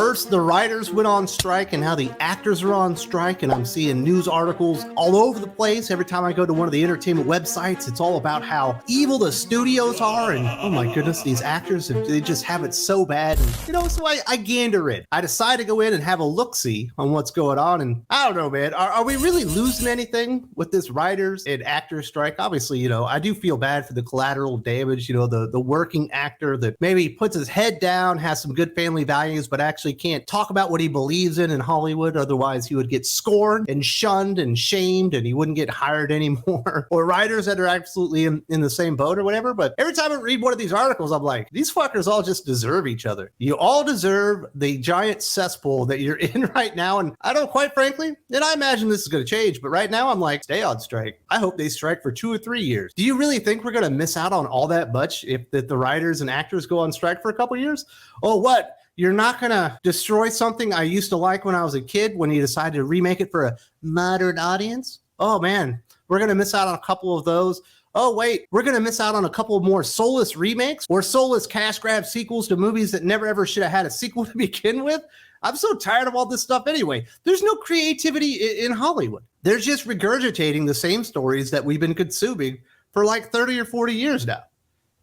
First, the writers went on strike, and now the actors are on strike, and I'm seeing news articles all over the place. Every time I go to one of the entertainment websites, it's all about how evil the studios are, and oh my goodness, these actors, they just have it so bad. And, so I gander in. I decide to go in and have a look-see on what's going on, and I don't know, man, are we really losing anything with this writers and actors strike? Obviously, I do feel bad for the collateral damage, the working actor that maybe puts his head down, has some good family values, but actually can't talk about what he believes in Hollywood. Otherwise, he would get scorned and shunned and shamed, and he wouldn't get hired anymore. Or writers that are absolutely in the same boat or whatever. But every time I read one of these articles, I'm like, these fuckers all just deserve each other. You all deserve the giant cesspool that you're in right now. And I don't, quite frankly, and I imagine this is going to change, but right now I'm like, stay on strike. I hope they strike for 2 or 3 years. Do you really think we're going to miss out on all that much if the writers and actors go on strike for a couple years? Oh, what? You're not going to destroy something I used to like when I was a kid when you decided to remake it for a modern audience? Oh, man, we're going to miss out on a couple of those. Oh, wait, we're going to miss out on a couple more soulless remakes or soulless cash grab sequels to movies that never ever should have had a sequel to begin with. I'm so tired of all this stuff anyway. There's no creativity in Hollywood. They're just regurgitating the same stories that we've been consuming for like 30 or 40 years now.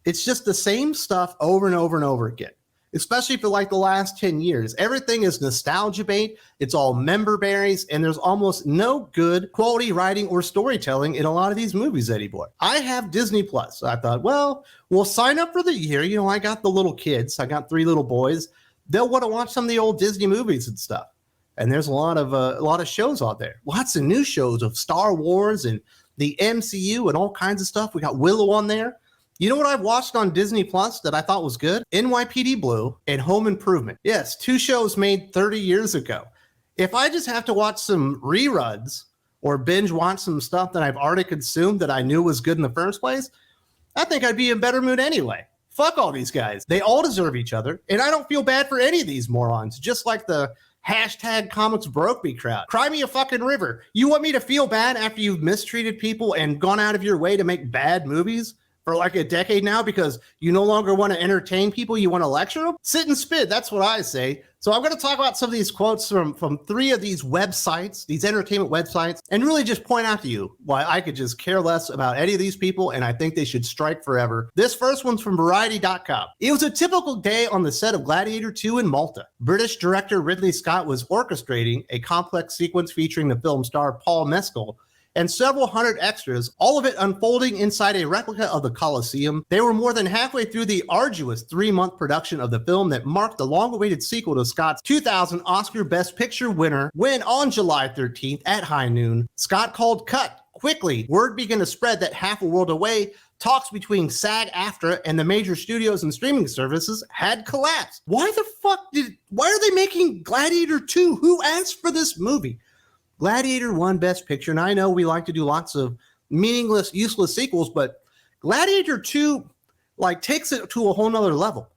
It's just the same stuff over and over and over again. Especially for like the last 10 years. Everything is nostalgia bait. It's all member berries, and there's almost no good quality writing or storytelling in a lot of these movies anymore. I have Disney Plus. I thought, well, we'll sign up for the year. I got the little kids. I got 3 little boys. They'll want to watch some of the old Disney movies and stuff. And there's a lot of shows out there. Lots of new shows of Star Wars and the MCU and all kinds of stuff. We got Willow on there. You know what I've watched on Disney Plus that I thought was good? NYPD Blue and Home Improvement. Yes, 2 shows made 30 years ago. If I just have to watch some reruns or binge watch some stuff that I've already consumed that I knew was good in the first place, I think I'd be in better mood anyway. Fuck all these guys. They all deserve each other, and I don't feel bad for any of these morons, just like the hashtag comics broke me crowd. Cry me a fucking river. You want me to feel bad after you've mistreated people and gone out of your way to make bad movies for like a decade now because you no longer want to entertain people, you want to lecture them? Sit and spit, that's what I say. So I'm going to talk about some of these quotes from 3 of these websites, these entertainment websites, and really just point out to you why I could just care less about any of these people, and I think they should strike forever. This first one's from Variety.com. It was a typical day on the set of Gladiator 2 in Malta. British director Ridley Scott was orchestrating a complex sequence featuring the film star Paul Mescal and several hundred extras, all of it unfolding inside a replica of the Colosseum. They were more than halfway through the arduous 3-month production of the film that marked the long-awaited sequel to Scott's 2000 Oscar Best Picture winner, when on July 13th at high noon, Scott called cut. Quickly, word began to spread that half a world away, talks between SAG AFTRA and the major studios and streaming services had collapsed. Why are they making Gladiator 2? Who asked for this movie? Gladiator won Best Picture, and I know we like to do lots of meaningless, useless sequels, but Gladiator 2 takes it to a whole nother level.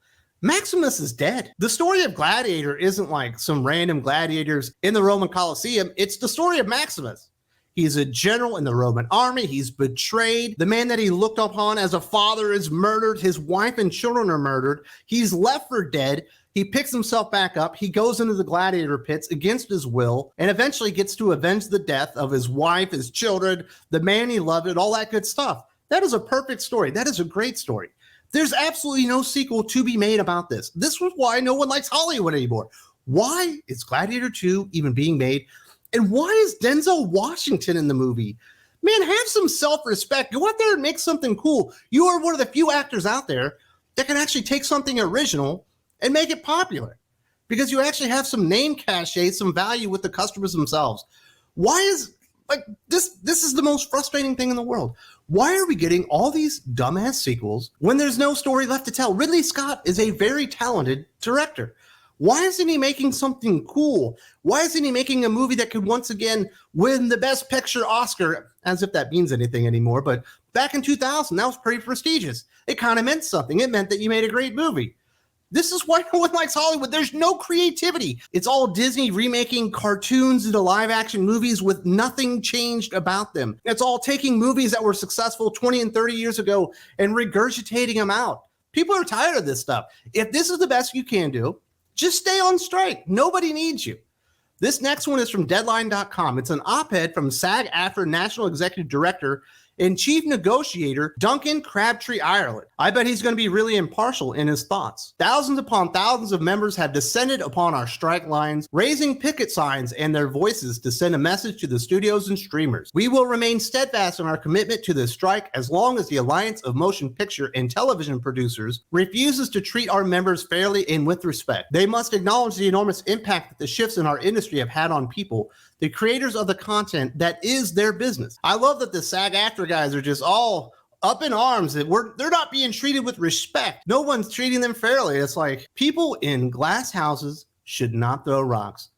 Maximus is dead. The story of Gladiator isn't like some random gladiators in the Roman Colosseum. It's the story of Maximus. He's a general in the Roman army. He's betrayed. The man that he looked upon as a father is murdered. His wife and children are murdered. He's left for dead. He picks himself back up. He goes into the gladiator pits against his will and eventually gets to avenge the death of his wife, his children, the man he loved, and all that good stuff. That is a perfect story. That is a great story. There's absolutely no sequel to be made about this. This was why no one likes Hollywood anymore. Why is Gladiator 2 even being made? And why is Denzel Washington in the movie? Man, have some self-respect. Go out there and make something cool. You are one of the few actors out there that can actually take something original and make it popular, because you actually have some name cachet, some value with the customers themselves. Why is this is the most frustrating thing in the world. Why are we getting all these dumbass sequels when there's no story left to tell? Ridley Scott is a very talented director. Why isn't he making something cool? Why isn't he making a movie that could once again win the Best Picture Oscar, as if that means anything anymore? But back in 2000, that was pretty prestigious. It kind of meant something. It meant that you made a great movie. This is why no one likes Hollywood. There's no creativity. It's all Disney remaking cartoons into live action movies with nothing changed about them. It's all taking movies that were successful 20 and 30 years ago and regurgitating them out. People are tired of this stuff. If this is the best you can do, Just stay on strike. Nobody needs you. This next one is from Deadline.com. It's an op-ed from SAG AFTRA National Executive Director and Chief Negotiator Duncan Crabtree Ireland. I bet he's going to be really impartial in his thoughts. Thousands upon thousands of members have descended upon our strike lines, raising picket signs and their voices to send a message to the studios and streamers. We will remain steadfast in our commitment to this strike as long as the Alliance of Motion Picture and Television Producers refuses to treat our members fairly and with respect. They must acknowledge the enormous impact that the shifts in our industry have had on people, the creators of the content that is their business. I love that the SAG-AFTRA guys are just all up in arms that they're not being treated with respect. No one's treating them fairly. It's like people in glass houses should not throw rocks.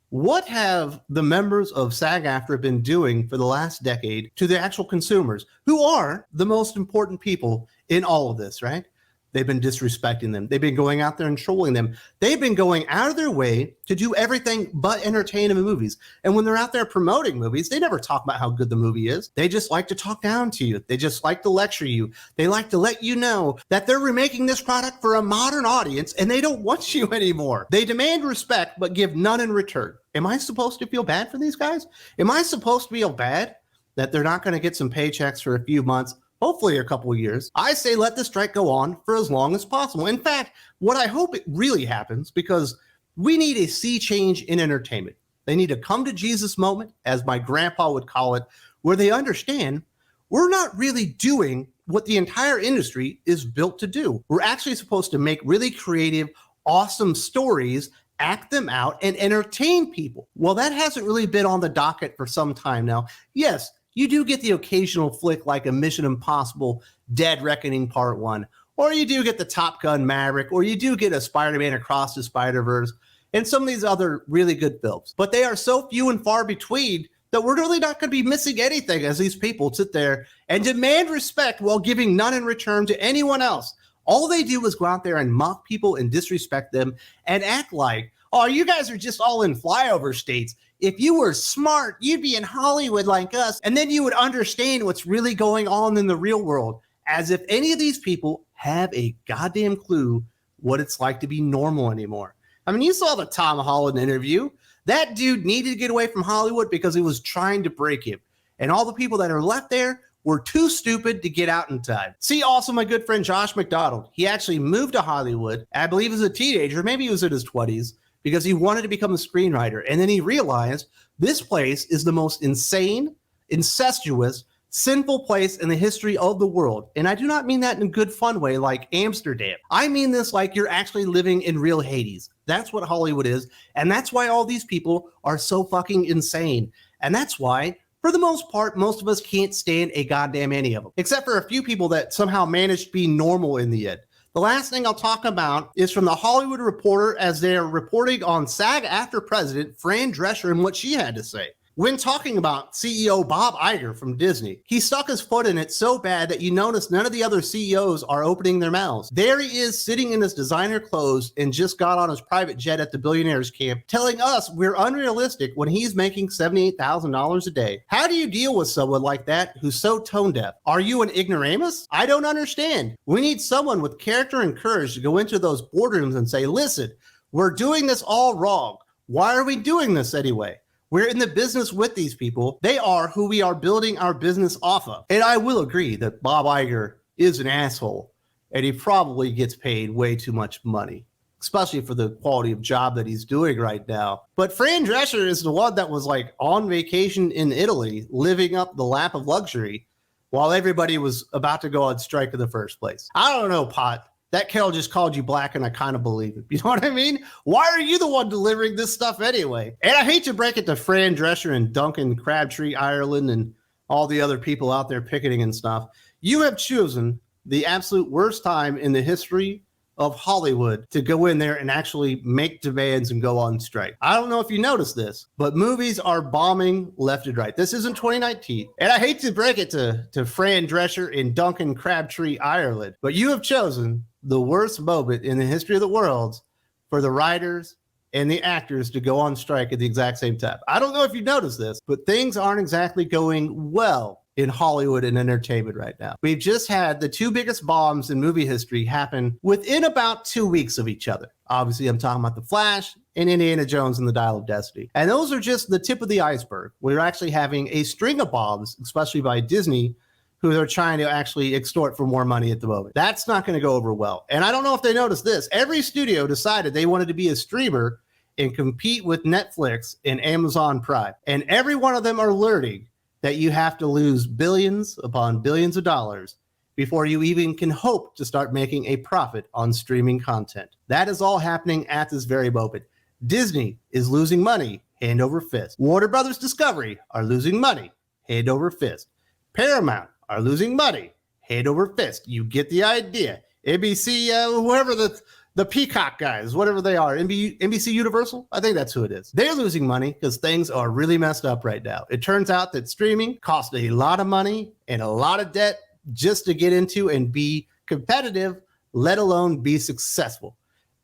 What have the members of SAG-AFTRA been doing for the last decade to the actual consumers, who are the most important people in all of this, right? They've been disrespecting them. They've been going out there and trolling them. They've been going out of their way to do everything but entertain them in movies. And when they're out there promoting movies, they never talk about how good the movie is. They just like to talk down to you. They just like to lecture you. They like to let you know that they're remaking this product for a modern audience and they don't want you anymore. They demand respect but give none in return. Am I supposed to feel bad for these guys? Am I supposed to feel bad that they're not going to get some paychecks for a few months? Hopefully a couple of years. I say let the strike go on for as long as possible. In fact, what I hope it really happens, because we need a sea change in entertainment. They need a come to Jesus moment, as my grandpa would call it, where they understand we're not really doing what the entire industry is built to do. We're actually supposed to make really creative, awesome stories, act them out, and entertain people. Well, that hasn't really been on the docket for some time now. Yes, you do get the occasional flick like a Mission Impossible Dead Reckoning Part 1, or you do get the Top Gun Maverick, or you do get a Spider-Man Across the Spider-Verse, and some of these other really good films. But they are so few and far between that we're really not going to be missing anything as these people sit there and demand respect while giving none in return to anyone else. All they do is go out there and mock people and disrespect them and act like, oh, you guys are just all in flyover states. If you were smart, you'd be in Hollywood like us, and then you would understand what's really going on in the real world, as if any of these people have a goddamn clue what it's like to be normal anymore. I mean, you saw the Tom Holland interview. That dude needed to get away from Hollywood because he was trying to break him. And all the people that are left there were too stupid to get out in time. See also my good friend Josh McDonald. He actually moved to Hollywood, I believe as a teenager, maybe he was in his 20s, because he wanted to become a screenwriter. And then he realized this place is the most insane, incestuous, sinful place in the history of the world. And I do not mean that in a good, fun way like Amsterdam. I mean this like you're actually living in real Hades. That's what Hollywood is. And that's why all these people are so fucking insane. And that's why, for the most part, most of us can't stand a goddamn any of them, except for a few people that somehow managed to be normal in the end. The last thing I'll talk about is from the Hollywood Reporter as they're reporting on SAG-AFTRA president Fran Drescher and what she had to say. When talking about CEO Bob Iger from Disney, he stuck his foot in it so bad that you notice none of the other CEOs are opening their mouths. There he is sitting in his designer clothes and just got on his private jet at the billionaires camp, telling us we're unrealistic when he's making $78,000 a day. How do you deal with someone like that who's so tone deaf? Are you an ignoramus? I don't understand. We need someone with character and courage to go into those boardrooms and say, listen, we're doing this all wrong. Why are we doing this anyway? We're in the business with these people. They are who we are building our business off of. And I will agree that Bob Iger is an asshole, and he probably gets paid way too much money, especially for the quality of job that he's doing right now. But Fran Drescher is the one that was like on vacation in Italy, living up the lap of luxury while everybody was about to go on strike in the first place. I don't know, Pot. That Carol just called you black, and I kind of believe it. You know what I mean? Why are you the one delivering this stuff anyway? And I hate to break it to Fran Drescher and Duncan Crabtree Ireland and all the other people out there picketing and stuff. You have chosen the absolute worst time in the history of Hollywood to go in there and actually make demands and go on strike. I don't know if you noticed this, but movies are bombing left and right. This isn't 2019. And I hate to break it to Fran Drescher and Duncan Crabtree Ireland, but you have chosen the worst moment in the history of the world for the writers and the actors to go on strike at the exact same time. I don't know if you noticed this, but things aren't exactly going well in Hollywood and entertainment right now. We've just had the two biggest bombs in movie history happen within about 2 weeks of each other. Obviously, I'm talking about The Flash and Indiana Jones and the Dial of Destiny. And those are just the tip of the iceberg. We're actually having a string of bombs, especially by Disney, who they're trying to actually extort for more money at the moment. That's not going to go over well. And I don't know if they noticed this. Every studio decided they wanted to be a streamer and compete with Netflix and Amazon Prime. And every one of them are learning that you have to lose billions upon billions of dollars before you even can hope to start making a profit on streaming content. That is all happening at this very moment. Disney is losing money hand over fist. Warner Brothers Discovery are losing money hand over fist. Paramount are losing money hand over fist. You get the idea. NBC, whoever the Peacock guys, whatever they are, NBC Universal, I think that's who it is. They're losing money because things are really messed up right now. It turns out that streaming costs a lot of money and a lot of debt just to get into and be competitive, let alone be successful.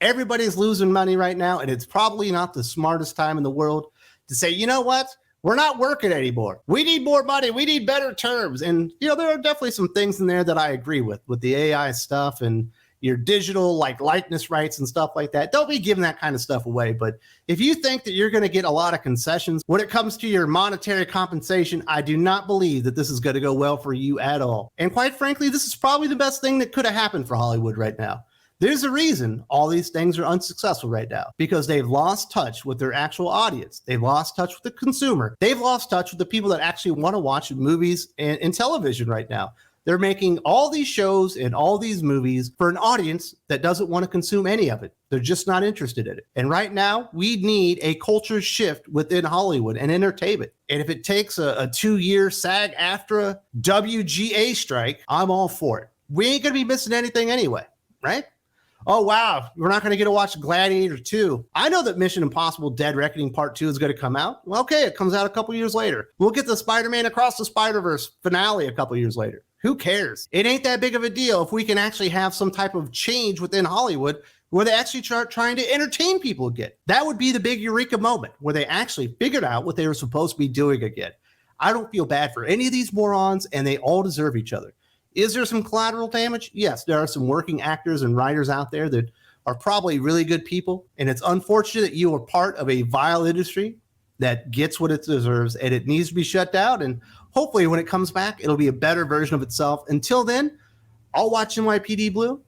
Everybody's losing money right now, and it's probably not the smartest time in the world to say, you know what? We're not working anymore. We need more money. We need better terms. And, there are definitely some things in there that I agree with the AI stuff and your digital likeness rights and stuff like that. Don't be giving that kind of stuff away. But if you think that you're going to get a lot of concessions when it comes to your monetary compensation, I do not believe that this is going to go well for you at all. And quite frankly, this is probably the best thing that could have happened for Hollywood right now. There's a reason all these things are unsuccessful right now, because they've lost touch with their actual audience. They've lost touch with the consumer. They've lost touch with the people that actually want to watch movies and television right now. They're making all these shows and all these movies for an audience that doesn't want to consume any of it. They're just not interested in it. And right now, we need a culture shift within Hollywood and entertainment. And if it takes a 2-year SAG AFTRA WGA strike, I'm all for it. We ain't going to be missing anything anyway, right? Oh, wow, we're not going to get to watch Gladiator 2. I know that Mission Impossible Dead Reckoning Part 2 is going to come out. Well, okay, it comes out a couple years later. We'll get the Spider-Man Across the Spider-Verse finale a couple years later. Who cares? It ain't that big of a deal if we can actually have some type of change within Hollywood where they actually start trying to entertain people again. That would be the big eureka moment where they actually figured out what they were supposed to be doing again. I don't feel bad for any of these morons, and they all deserve each other. Is there some collateral damage? Yes, there are some working actors and writers out there that are probably really good people. And it's unfortunate that you are part of a vile industry that gets what it deserves, and it needs to be shut down. And hopefully when it comes back, it'll be a better version of itself. Until then, I'll watch NYPD Blue.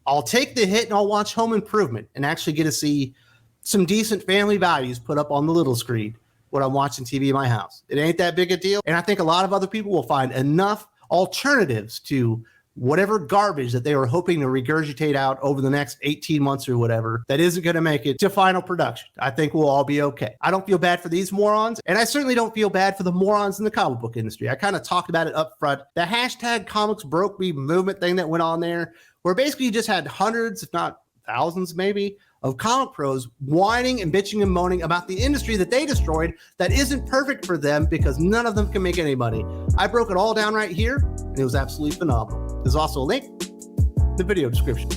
I'll take the hit and I'll watch Home Improvement and actually get to see some decent family values put up on the little screen when I'm watching TV in my house. It ain't that big a deal. And I think a lot of other people will find enough alternatives to whatever garbage that they were hoping to regurgitate out over the next 18 months or whatever that isn't going to make it to final production. I think we'll all be okay. I don't feel bad for these morons, and I certainly don't feel bad for the morons in the comic book industry. I kind of talked about it up front. The hashtag comics broke me movement thing that went on there, where basically you just had hundreds, if not thousands maybe, of comic pros whining and bitching and moaning about the industry that they destroyed that isn't perfect for them because none of them can make any money. I broke it all down right here, and it was absolutely phenomenal. There's also a link in the video description.